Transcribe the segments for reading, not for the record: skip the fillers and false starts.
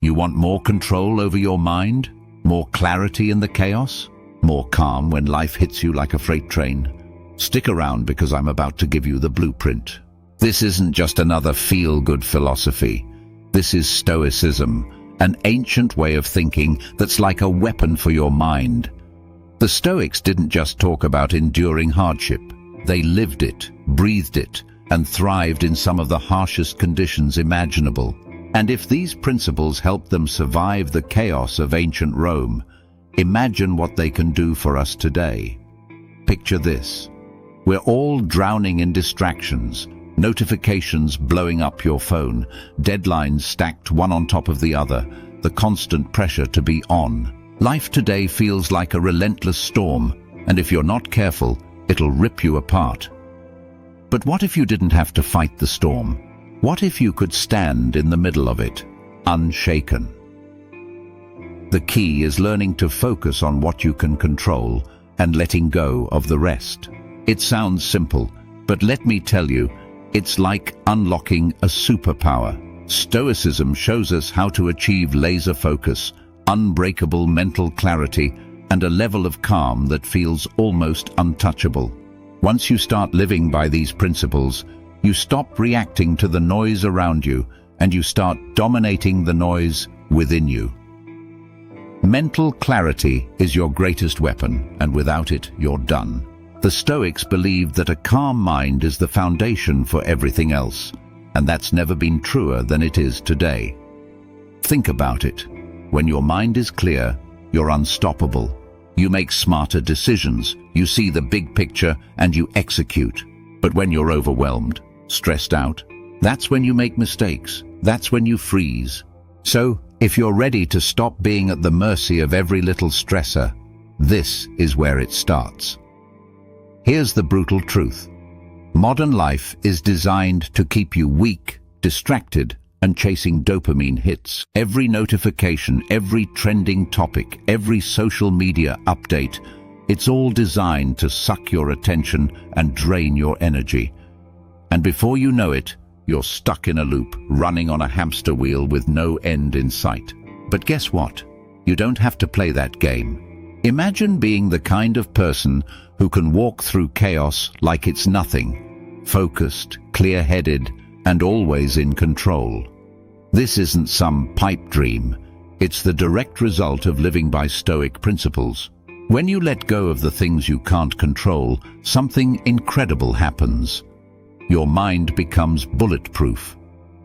You want more control over your mind? More clarity in the chaos? More calm when life hits you like a freight train? Stick around because I'm about to give you the blueprint. This isn't just another feel-good philosophy. This is Stoicism, an ancient way of thinking that's like a weapon for your mind. The Stoics didn't just talk about enduring hardship. They lived it, breathed it, and thrived in some of the harshest conditions imaginable. And if these principles helped them survive the chaos of ancient Rome, imagine what they can do for us today. Picture this. We're all drowning in distractions, notifications blowing up your phone, deadlines stacked one on top of the other, the constant pressure to be on. Life today feels like a relentless storm, and if you're not careful, it'll rip you apart. But what if you didn't have to fight the storm? What if you could stand in the middle of it, unshaken? The key is learning to focus on what you can control and letting go of the rest. It sounds simple, but let me tell you, it's like unlocking a superpower. Stoicism shows us how to achieve laser focus, unbreakable mental clarity, and a level of calm that feels almost untouchable. Once you start living by these principles, you stop reacting to the noise around you and you start dominating the noise within you. Mental clarity is your greatest weapon, and without it, you're done. The Stoics believed that a calm mind is the foundation for everything else, and that's never been truer than it is today. Think about it. When your mind is clear, you're unstoppable. You make smarter decisions, you see the big picture, and you execute. But when you're overwhelmed, stressed out, that's when you make mistakes. That's when you freeze. So, if you're ready to stop being at the mercy of every little stressor, this is where it starts. Here's the brutal truth. Modern life is designed to keep you weak, distracted, and chasing dopamine hits. Every notification, every trending topic, every social media update, it's all designed to suck your attention and drain your energy. And before you know it, you're stuck in a loop, running on a hamster wheel with no end in sight. But guess what? You don't have to play that game. Imagine being the kind of person who can walk through chaos like it's nothing, focused, clear-headed, and always in control. This isn't some pipe dream. It's the direct result of living by Stoic principles. When you let go of the things you can't control, something incredible happens. Your mind becomes bulletproof.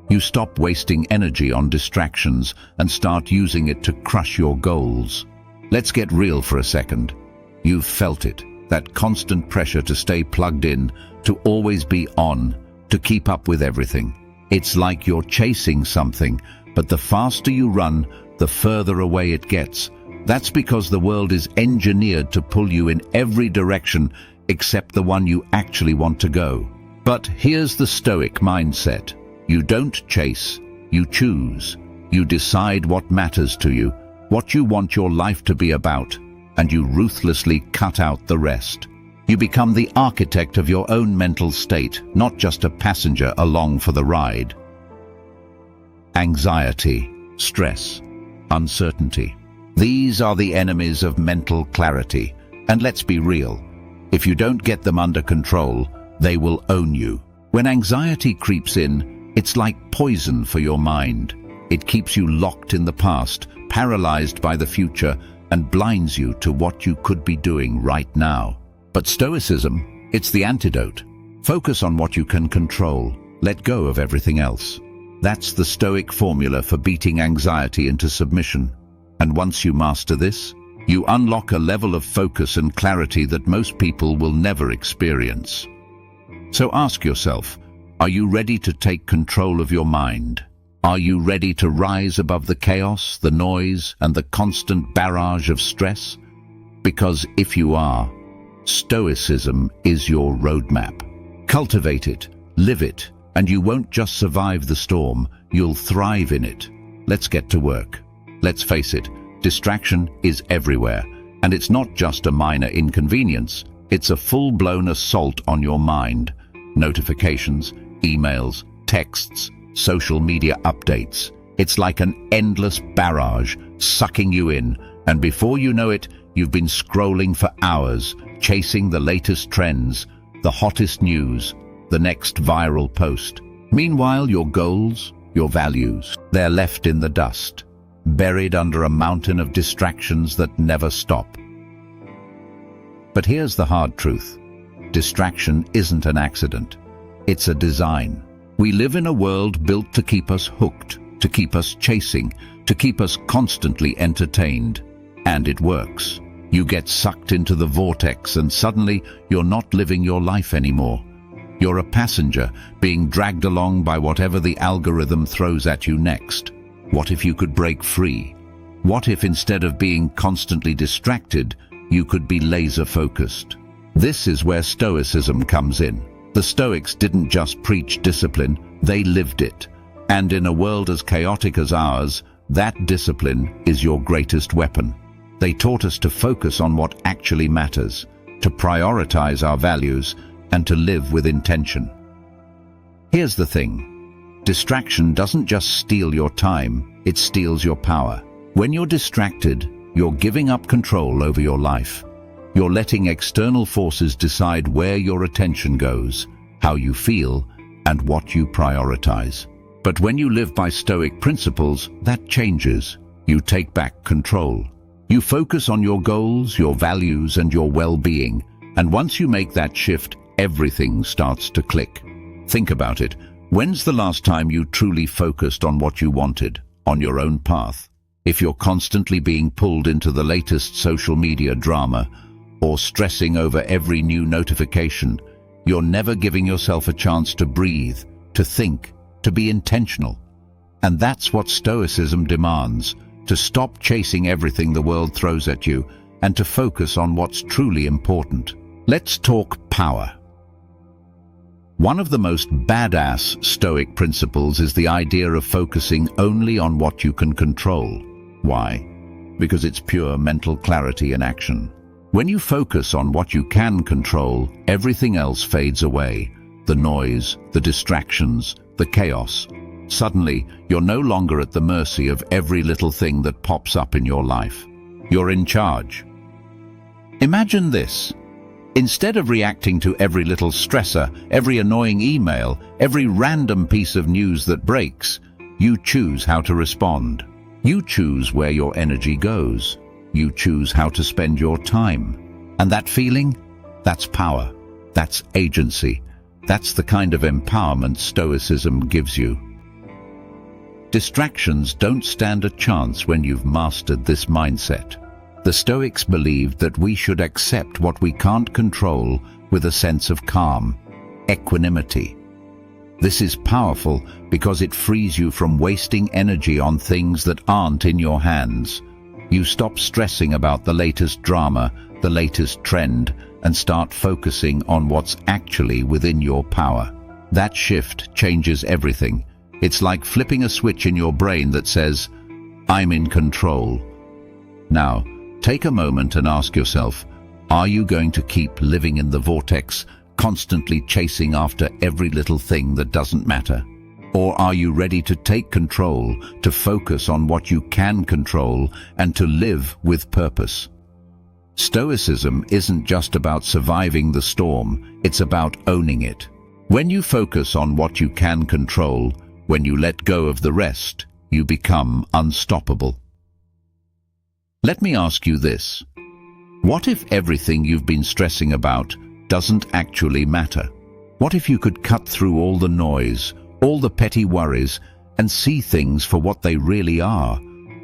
You stop wasting energy on distractions and start using it to crush your goals. Let's get real for a second. You've felt it, that constant pressure to stay plugged in, to always be on, to keep up with everything. It's like you're chasing something, but the faster you run, the further away it gets. That's because the world is engineered to pull you in every direction except the one you actually want to go. But here's the Stoic mindset. You don't chase, you choose. You decide what matters to you, what you want your life to be about, and you ruthlessly cut out the rest. You become the architect of your own mental state, not just a passenger along for the ride. Anxiety, stress, uncertainty. These are the enemies of mental clarity. And let's be real, if you don't get them under control, they will own you. When anxiety creeps in, it's like poison for your mind. It keeps you locked in the past, paralyzed by the future, and blinds you to what you could be doing right now. But Stoicism, it's the antidote. Focus on what you can control. Let go of everything else. That's the Stoic formula for beating anxiety into submission. And once you master this, you unlock a level of focus and clarity that most people will never experience. So ask yourself, are you ready to take control of your mind? Are you ready to rise above the chaos, the noise, and the constant barrage of stress? Because if you are, Stoicism is your roadmap. Cultivate it, live it, and you won't just survive the storm, you'll thrive in it. Let's get to work. Let's face it, distraction is everywhere, and it's not just a minor inconvenience, it's a full-blown assault on your mind. Notifications, emails, texts, social media updates. It's like an endless barrage, sucking you in, and before you know it, you've been scrolling for hours, chasing the latest trends, the hottest news, the next viral post. Meanwhile, your goals, your values, they're left in the dust, buried under a mountain of distractions that never stop. But here's the hard truth. Distraction isn't an accident. It's a design. We live in a world built to keep us hooked, to keep us chasing, to keep us constantly entertained. And it works. You get sucked into the vortex and suddenly you're not living your life anymore. You're a passenger being dragged along by whatever the algorithm throws at you next. What if you could break free? What if instead of being constantly distracted, you could be laser-focused? This is where Stoicism comes in. The Stoics didn't just preach discipline, they lived it. And in a world as chaotic as ours, that discipline is your greatest weapon. They taught us to focus on what actually matters, to prioritize our values, and to live with intention. Here's the thing. Distraction doesn't just steal your time, it steals your power. When you're distracted, you're giving up control over your life. You're letting external forces decide where your attention goes, how you feel, and what you prioritize. But when you live by Stoic principles, that changes. You take back control. You focus on your goals, your values, and your well-being. And once you make that shift, everything starts to click. Think about it. When's the last time you truly focused on what you wanted, on your own path? If you're constantly being pulled into the latest social media drama, or stressing over every new notification, you're never giving yourself a chance to breathe, to think, to be intentional. And that's what Stoicism demands, to stop chasing everything the world throws at you and to focus on what's truly important. Let's talk power. One of the most badass Stoic principles is the idea of focusing only on what you can control. Why? Because it's pure mental clarity in action. When you focus on what you can control, everything else fades away. The noise, the distractions, the chaos. Suddenly, you're no longer at the mercy of every little thing that pops up in your life. You're in charge. Imagine this. Instead of reacting to every little stressor, every annoying email, every random piece of news that breaks, you choose how to respond. You choose where your energy goes. You choose how to spend your time. And that feeling? That's power. That's agency. That's the kind of empowerment Stoicism gives you. Distractions don't stand a chance when you've mastered this mindset. The Stoics believed that we should accept what we can't control with a sense of calm, equanimity. This is powerful because it frees you from wasting energy on things that aren't in your hands. You stop stressing about the latest drama, the latest trend, and start focusing on what's actually within your power. That shift changes everything. It's like flipping a switch in your brain that says, "I'm in control." Now, take a moment and ask yourself, are you going to keep living in the vortex, constantly chasing after every little thing that doesn't matter? Or are you ready to take control, to focus on what you can control, and to live with purpose? Stoicism isn't just about surviving the storm, it's about owning it. When you focus on what you can control, when you let go of the rest, you become unstoppable. Let me ask you this. What if everything you've been stressing about doesn't actually matter? What if you could cut through all the noise, all the petty worries, and see things for what they really are?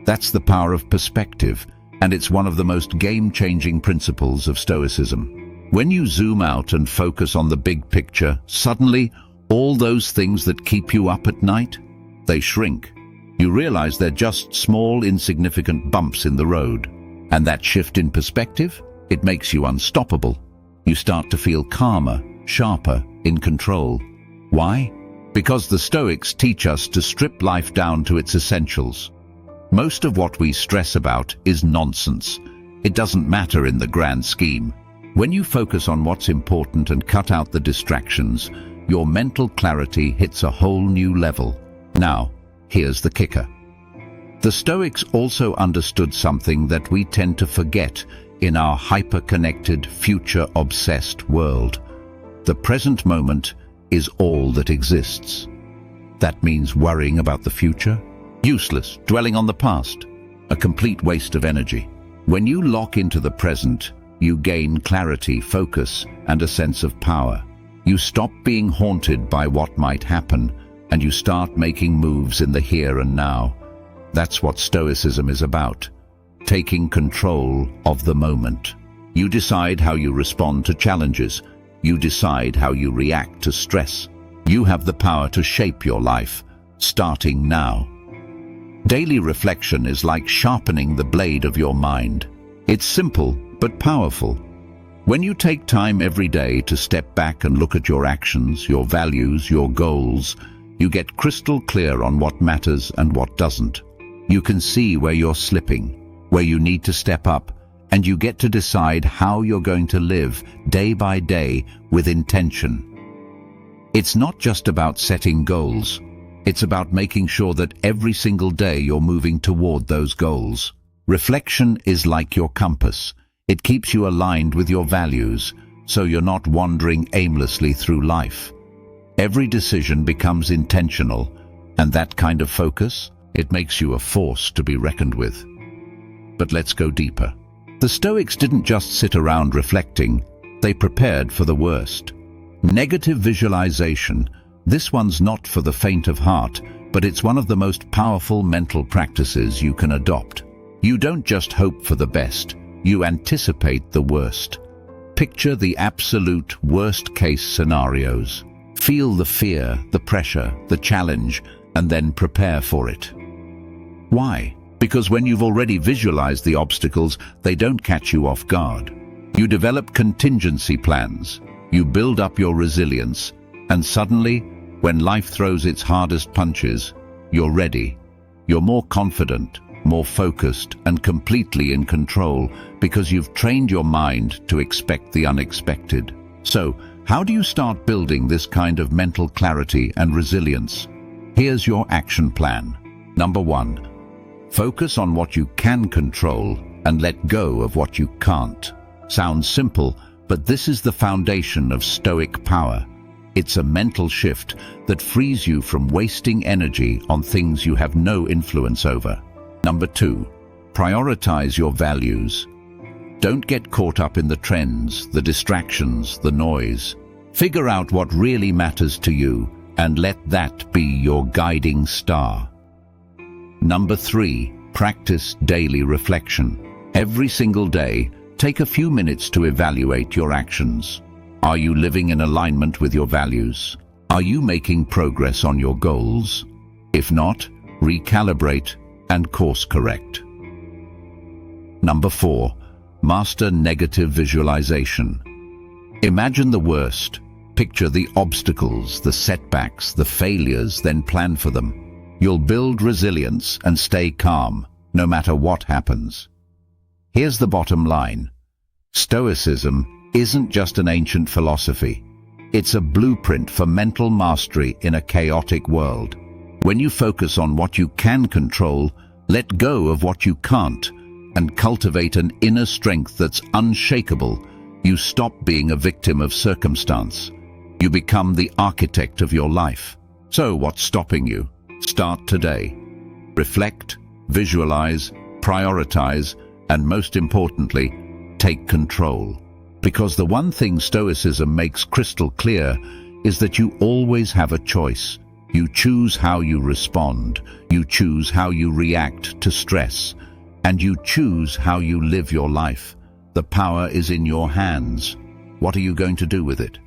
That's the power of perspective, and it's one of the most game-changing principles of Stoicism. When you zoom out and focus on the big picture, suddenly, all those things that keep you up at night, they shrink. You realize they're just small, insignificant bumps in the road. And that shift in perspective, it makes you unstoppable. You start to feel calmer, sharper, in control. Why? Because the Stoics teach us to strip life down to its essentials. Most of what we stress about is nonsense. It doesn't matter in the grand scheme. When you focus on what's important and cut out the distractions, your mental clarity hits a whole new level. Now, here's the kicker. The Stoics also understood something that we tend to forget in our hyper-connected, future-obsessed world. The present moment is all that exists. That means worrying about the future? Useless. Dwelling on the past? A complete waste of energy. When you lock into the present, you gain clarity, focus, and a sense of power. You stop being haunted by what might happen, and you start making moves in the here and now. That's what Stoicism is about. Taking control of the moment. You decide how you respond to challenges. You decide how you react to stress. You have the power to shape your life, starting now. Daily reflection is like sharpening the blade of your mind. It's simple, but powerful. When you take time every day to step back and look at your actions, your values, your goals, you get crystal clear on what matters and what doesn't. You can see where you're slipping, where you need to step up, and you get to decide how you're going to live day by day with intention. It's not just about setting goals. It's about making sure that every single day you're moving toward those goals. Reflection is like your compass. It keeps you aligned with your values, so you're not wandering aimlessly through life. Every decision becomes intentional, and that kind of focus, it makes you a force to be reckoned with. But let's go deeper. The Stoics didn't just sit around reflecting, they prepared for the worst. Negative visualization, this one's not for the faint of heart, but it's one of the most powerful mental practices you can adopt. You don't just hope for the best, you anticipate the worst. Picture the absolute worst-case scenarios. Feel the fear, the pressure, the challenge, and then prepare for it. Why? Because when you've already visualized the obstacles, they don't catch you off guard. You develop contingency plans, you build up your resilience, and suddenly, when life throws its hardest punches, you're ready. You're more confident, more focused, and completely in control because you've trained your mind to expect the unexpected. So, how do you start building this kind of mental clarity and resilience? Here's your action plan. Number 1. Focus on what you can control and let go of what you can't. Sounds simple, but this is the foundation of Stoic power. It's a mental shift that frees you from wasting energy on things you have no influence over. Number 2. Prioritize your values. Don't get caught up in the trends, the distractions, the noise. Figure out what really matters to you and let that be your guiding star. Number 3. Practice daily reflection. Every single day, take a few minutes to evaluate your actions. Are you living in alignment with your values? Are you making progress on your goals? If not, recalibrate and course correct. Number 4. Master negative visualization. Imagine the worst. Picture the obstacles, the setbacks, the failures, then plan for them. You'll build resilience and stay calm, no matter what happens. Here's the bottom line. Stoicism isn't just an ancient philosophy. It's a blueprint for mental mastery in a chaotic world. When you focus on what you can control, let go of what you can't, and cultivate an inner strength that's unshakable, you stop being a victim of circumstance. You become the architect of your life. So what's stopping you? Start today. Reflect, visualize, prioritize, and most importantly, take control. Because the one thing Stoicism makes crystal clear is that you always have a choice. You choose how you respond, you choose how you react to stress, and you choose how you live your life. The power is in your hands. What are you going to do with it?